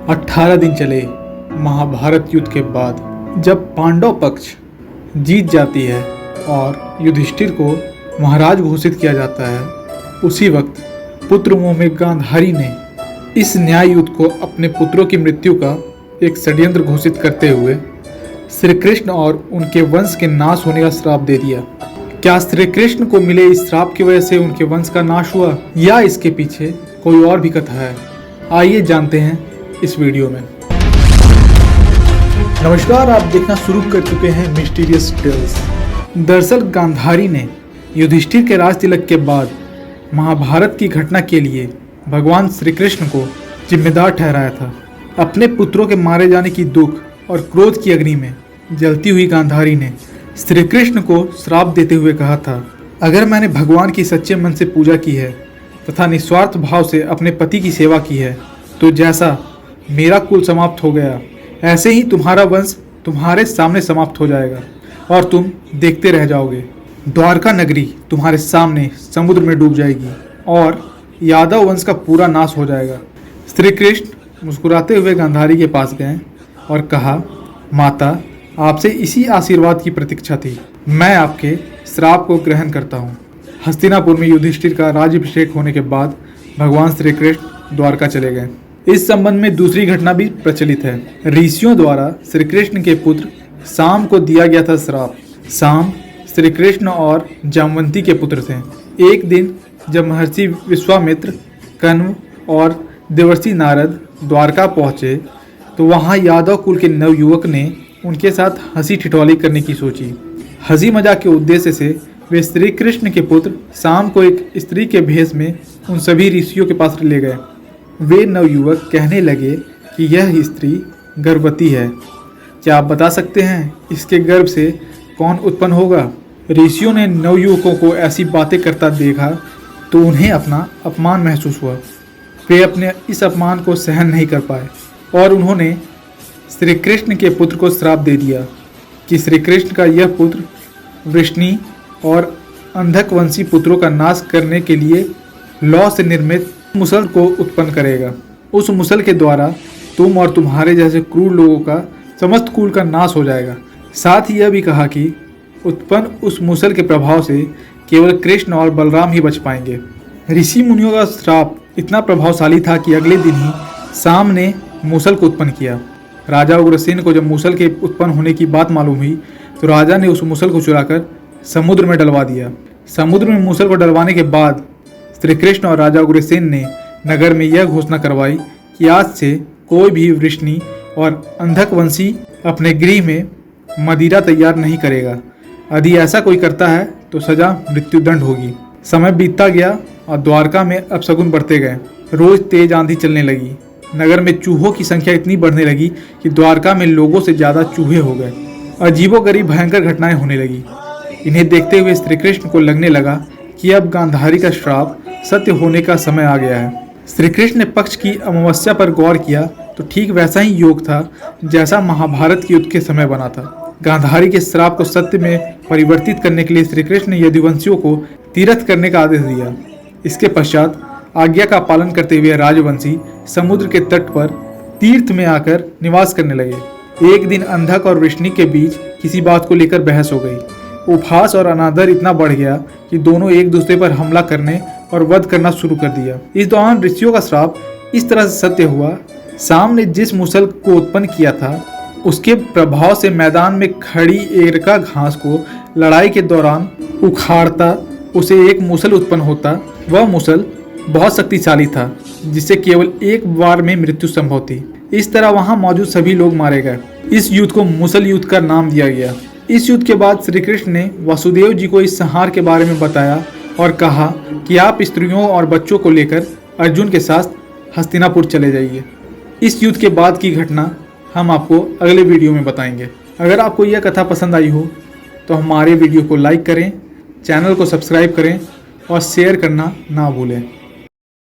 18 दिन चले महाभारत युद्ध के बाद जब पांडव पक्ष जीत जाती है और युधिष्ठिर को महाराज घोषित किया जाता है, उसी वक्त पुत्र मोह में गांधारी ने इस न्याय युद्ध को अपने पुत्रों की मृत्यु का एक षड्यंत्र घोषित करते हुए श्री कृष्ण और उनके वंश के नाश होने का श्राप दे दिया। क्या श्री कृष्ण को मिले इस श्राप की वजह से उनके वंश का नाश हुआ या इसके पीछे कोई और भी कथा है? आइए जानते हैं इस वीडियो में। नमस्कार, आप देखना शुरू कर चुके हैं मिस्टीरियस टेल्स। दरअसल गांधारी ने युधिष्ठिर के राज तिलक के बाद महाभारत की घटना के लिए भगवान श्री कृष्ण को जिम्मेदार ठहराया था। अपने पुत्रों के मारे जाने की दुख और क्रोध की अग्नि में जलती हुई गांधारी ने श्री कृष्ण को श्राप देते हुए कहा था, अगर मैंने भगवान की सच्चे मन से पूजा की है तथा निस्वार्थ भाव से अपने पति की सेवा की है, तो जैसा मेरा कुल समाप्त हो गया, ऐसे ही तुम्हारा वंश तुम्हारे सामने समाप्त हो जाएगा और तुम देखते रह जाओगे। द्वारका नगरी तुम्हारे सामने समुद्र में डूब जाएगी और यादव वंश का पूरा नाश हो जाएगा। श्री कृष्ण मुस्कुराते हुए गांधारी के पास गए और कहा, माता, आपसे इसी आशीर्वाद की प्रतीक्षा थी। मैं आपके श्राप को ग्रहण करता हूँ। हस्तिनापुर में युधिष्ठिर का राज्याभिषेक होने के बाद भगवान श्री कृष्ण द्वारका चले गए। इस संबंध में दूसरी घटना भी प्रचलित है। ऋषियों द्वारा श्री कृष्ण के पुत्र साम को दिया गया था श्राप। साम श्री कृष्ण और जामवंती के पुत्र थे। एक दिन जब महर्षि विश्वामित्र, कण्व और देवर्षि नारद द्वारका पहुंचे तो वहां यादव कुल के नवयुवक ने उनके साथ हंसी ठिठोली करने की सोची। हंसी मजाक के उद्देश्य से वे श्री कृष्ण के पुत्र साम को एक स्त्री के भेष में उन सभी ऋषियों के पास ले गए। वे नवयुवक कहने लगे कि यह स्त्री गर्भवती है। क्या आप बता सकते हैं इसके गर्भ से कौन उत्पन्न होगा? ऋषियों ने नवयुवकों को ऐसी बातें करता देखा तो उन्हें अपना अपमान महसूस हुआ। वे अपने इस अपमान को सहन नहीं कर पाए और उन्होंने श्री कृष्ण के पुत्र को श्राप दे दिया कि श्री कृष्ण का यह पुत्र वृष्णि और अंधक वंशी पुत्रों का नाश करने के लिए लौ से निर्मित मुसल को उत्पन्न करेगा। उस मुसल के द्वारा तुम और तुम्हारे जैसे क्रूर लोगों का समस्त कुल का नाश हो जाएगा। साथ ही यह भी कहा कि उत्पन्न उस मुसल के प्रभाव से केवल कृष्ण और बलराम ही बच पाएंगे। ऋषि मुनियों का श्राप इतना प्रभावशाली था कि अगले दिन ही साम ने मूसल को उत्पन्न किया। राजा उग्रसेन को जब मूसल के उत्पन्न होने की बात मालूम हुई तो राजा ने उस मूसल को चुराकर समुद्र में डलवा दिया। समुद्र में मूसल को डलवाने के बाद श्री कृष्ण और राजा उग्रसेन ने नगर में यह घोषणा करवाई कि आज से कोई भी वृष्णि और अंधक वंशी अपने गृह में मदिरा तैयार नहीं करेगा। यदि ऐसा कोई करता है तो सजा मृत्युदंड होगी। समय बीतता गया और द्वारका में अपशगुन बढ़ते गए। रोज तेज आंधी चलने लगी। नगर में चूहों की संख्या इतनी बढ़ने लगी कि द्वारका में लोगों से ज़्यादा चूहे हो गए। अजीबोगरीब भयंकर घटनाएं होने लगी। इन्हें देखते हुए श्री कृष्ण को लगने लगा कि अब गांधारी का श्राप सत्य होने का समय आ गया है। श्री कृष्ण ने पक्ष की अमावस्या पर गौर किया तो ठीक वैसा ही योग था जैसा महाभारत के युद्ध के समय बना था। गांधारी के श्राप को सत्य में परिवर्तित करने के लिए श्री कृष्ण ने यदुवंशियों को तीर्थ करने का आदेश दिया। इसके पश्चात आज्ञा का पालन करते हुए राजवंशी समुद्र के तट पर तीर्थ में आकर निवास करने लगे। एक दिन अंधक और वृष्णि के बीच किसी बात को लेकर बहस हो गई। उपहास और अनादर इतना बढ़ गया कि दोनों एक दूसरे पर हमला करने और वध करना शुरू कर दिया। इस दौरान ऋषियों का श्राप इस तरह से सत्य हुआ। साम ने जिस मूसल को उत्पन्न किया था उसके प्रभाव से मैदान में खड़ी एरका घास को लड़ाई के दौरान उखाड़ता उसे एक मूसल उत्पन्न होता। वह मूसल बहुत शक्तिशाली था जिससे केवल एक बार में मृत्यु संभव थी। इस तरह वहां मौजूद सभी लोग मारे गए। इस युद्ध को मूसल युद्ध का नाम दिया गया। इस युद्ध के बाद श्री कृष्ण ने वासुदेव जी को इस संहार के बारे में बताया और कहा कि आप स्त्रियों और बच्चों को लेकर अर्जुन के साथ हस्तिनापुर चले जाइए। इस युद्ध के बाद की घटना हम आपको अगले वीडियो में बताएंगे। अगर आपको यह कथा पसंद आई हो तो हमारे वीडियो को लाइक करें, चैनल को सब्सक्राइब करें और शेयर करना ना भूलें।